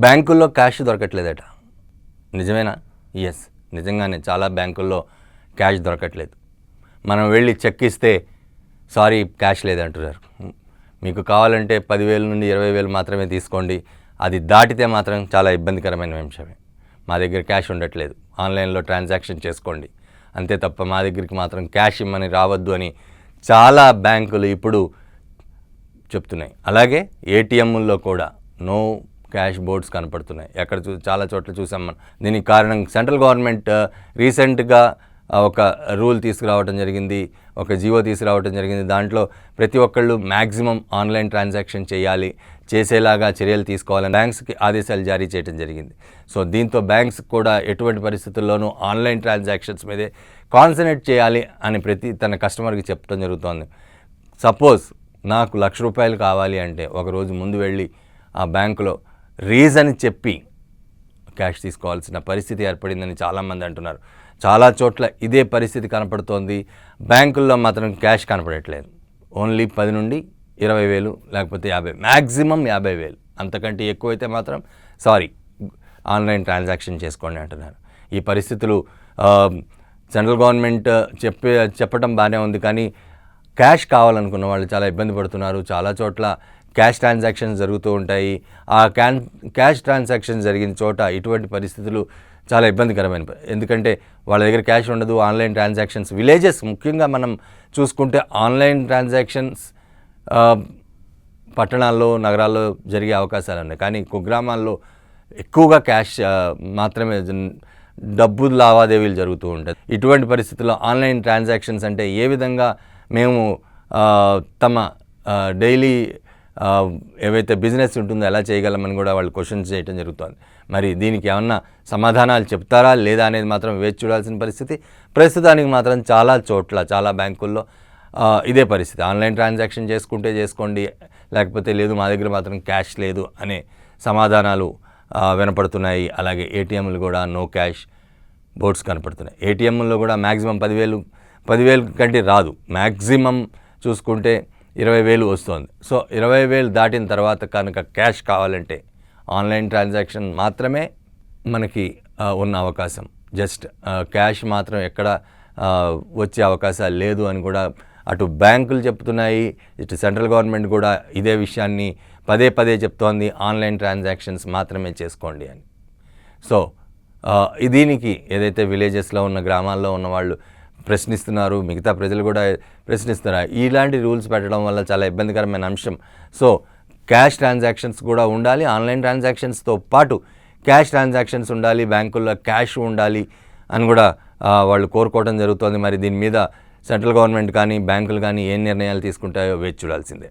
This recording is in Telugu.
బ్యాంకుల్లో క్యాష్ దొరకట్లేదట. నిజమేనా? ఎస్, నిజంగానే చాలా బ్యాంకుల్లో క్యాష్ దొరకట్లేదు. మనం వెళ్ళి చెక్ ఇస్తే సారీ క్యాష్ లేదంటున్నారు. మీకు కావాలంటే 10,000 నుండి 20,000 మాత్రమే తీసుకోండి, అది దాటితే మాత్రం చాలా ఇబ్బందికరమైన అంశమే. మా దగ్గర క్యాష్ ఉండట్లేదు, ఆన్లైన్లో ట్రాన్సాక్షన్ చేసుకోండి, అంతే తప్ప మా దగ్గరికి మాత్రం క్యాష్ ఇమ్మని రావద్దు అని చాలా బ్యాంకులు ఇప్పుడు చెప్తున్నాయి. అలాగే ఏటీఎంల్లో కూడా నో క్యాష్ బోర్డ్స్ కనపడుతున్నాయి. చాలా చోట్ల చూసాం మనం. దీనికి కారణం సెంట్రల్ గవర్నమెంట్ రీసెంట్గా ఒక రూల్ తీసుకురావడం జరిగింది, ఒక జీవో తీసుకురావడం జరిగింది. దాంట్లో ప్రతి ఒక్కళ్ళు మ్యాక్సిమం ఆన్లైన్ ట్రాన్సాక్షన్ చేసేలాగా చర్యలు తీసుకోవాలని బ్యాంక్స్కి ఆదేశాలు జారీ చేయడం జరిగింది. సో దీంతో బ్యాంక్స్ కూడా ఎటువంటి పరిస్థితుల్లోనూ ఆన్లైన్ ట్రాన్సాక్షన్స్ మీదే కాన్సన్ట్రేట్ చేయాలి అని తన కస్టమర్కి చెప్పడం జరుగుతోంది. సపోజ్ నాకు ₹1,00,000 కావాలి అంటే ఒకరోజు ముందు వెళ్ళి ఆ బ్యాంకులో రీజన్ చెప్పి క్యాష్ తీసుకోవాల్సిన పరిస్థితి ఏర్పడిందని చాలామంది అంటున్నారు. చాలా చోట్ల ఇదే పరిస్థితి కనపడుతోంది. బ్యాంకుల్లో మాత్రం క్యాష్ కనపడట్లేదు. ఓన్లీ 10 నుండి 20,000 లేకపోతే 50, మ్యాక్సిమం 50,000, అంతకంటే ఎక్కువైతే మాత్రం సారీ ఆన్లైన్ ట్రాన్సాక్షన్ చేసుకోండి అంటున్నారు. ఈ పరిస్థితులు సెంట్రల్ గవర్నమెంట్ చెప్పడం బాగానే ఉంది, కానీ క్యాష్ కావాలనుకున్న వాళ్ళు చాలా ఇబ్బంది పడుతున్నారు. చాలా చోట్ల క్యాష్ ట్రాన్సాక్షన్స్ జరుగుతూ ఉంటాయి. ఆ క్యాష్ ట్రాన్సాక్షన్ జరిగిన చోట ఇటువంటి పరిస్థితులు చాలా ఇబ్బందికరమైన, ఎందుకంటే వాళ్ళ దగ్గర క్యాష్ ఉండదు. ఆన్లైన్ ట్రాన్సాక్షన్స్ విలేజెస్ ముఖ్యంగా మనం చూసుకుంటే ఆన్లైన్ ట్రాన్సాక్షన్స్ పట్టణాల్లో నగరాల్లో జరిగే అవకాశాలు ఉన్నాయి, కానీ కుగ్రామాల్లో ఎక్కువగా క్యాష్ మాత్రమే డబ్బు లావాదేవీలు జరుగుతూ ఉంటాయి. ఇటువంటి పరిస్థితుల్లో ఆన్లైన్ ట్రాన్సాక్షన్స్ అంటే ఏ విధంగా మేము తమ డైలీ ఏవైతే బిజినెస్ ఉంటుందో ఎలా చేయగలమని కూడా వాళ్ళు క్వశ్చన్స్ చేయడం జరుగుతుంది. మరి దీనికి ఏమన్నా సమాధానాలు చెప్తారా లేదా అనేది మాత్రం వేచి చూడాల్సిన పరిస్థితి. ప్రస్తుతానికి మాత్రం చాలా చోట్ల చాలా బ్యాంకుల్లో ఇదే పరిస్థితి. ఆన్లైన్ ట్రాన్సాక్షన్ చేసుకుంటే చేసుకోండి, లేకపోతే లేదు, మా దగ్గర మాత్రం క్యాష్ లేదు అనే సమాధానాలు వినపడుతున్నాయి. అలాగే ఏటీఎంలు కూడా నో క్యాష్ బోర్డ్స్ కనపడుతున్నాయి. ఏటీఎంల్లో కూడా మ్యాక్సిమం 10,000 కంటే రాదు, మ్యాక్సిమం చూసుకుంటే 20,000 వస్తుంది. సో 20,000 దాటిన తర్వాత కనుక క్యాష్ కావాలంటే ఆన్లైన్ ట్రాన్సాక్షన్ మాత్రమే మనకి ఉన్న అవకాశం. జస్ట్ క్యాష్ మాత్రం ఎక్కడ వచ్చే అవకాశాలు లేదు అని కూడా అటు బ్యాంకులు చెప్తున్నాయి, ఇటు సెంట్రల్ గవర్నమెంట్ కూడా ఇదే విషయాన్ని పదే చెప్తోంది, ఆన్లైన్ ట్రాన్సాక్షన్స్ మాత్రమే చేసుకోండి అని. సో దీనికి ఏదైతే విలేజెస్లో ఉన్న గ్రామాల్లో ఉన్న వాళ్ళు ప్రశ్నిస్తున్నారు, మిగతా ప్రజలు కూడా ప్రశ్నిస్తున్నారు. ఇలాంటి రూల్స్ పెట్టడం వల్ల చాలా ఇబ్బందికరమైన అంశం. సో క్యాష్ ట్రాన్సాక్షన్స్ కూడా ఉండాలి, ఆన్లైన్ ట్రాన్సాక్షన్స్తో పాటు క్యాష్ ట్రాన్సాక్షన్స్ ఉండాలి, బ్యాంకుల్లో క్యాష్ ఉండాలి అని కూడా వాళ్ళు కోరుకోవడం జరుగుతుంది. మరి దీని మీద సెంట్రల్ గవర్నమెంట్ కానీ బ్యాంకులు కానీ ఏ నిర్ణయాలు తీసుకుంటాయో వేచి చూడాల్సిందే.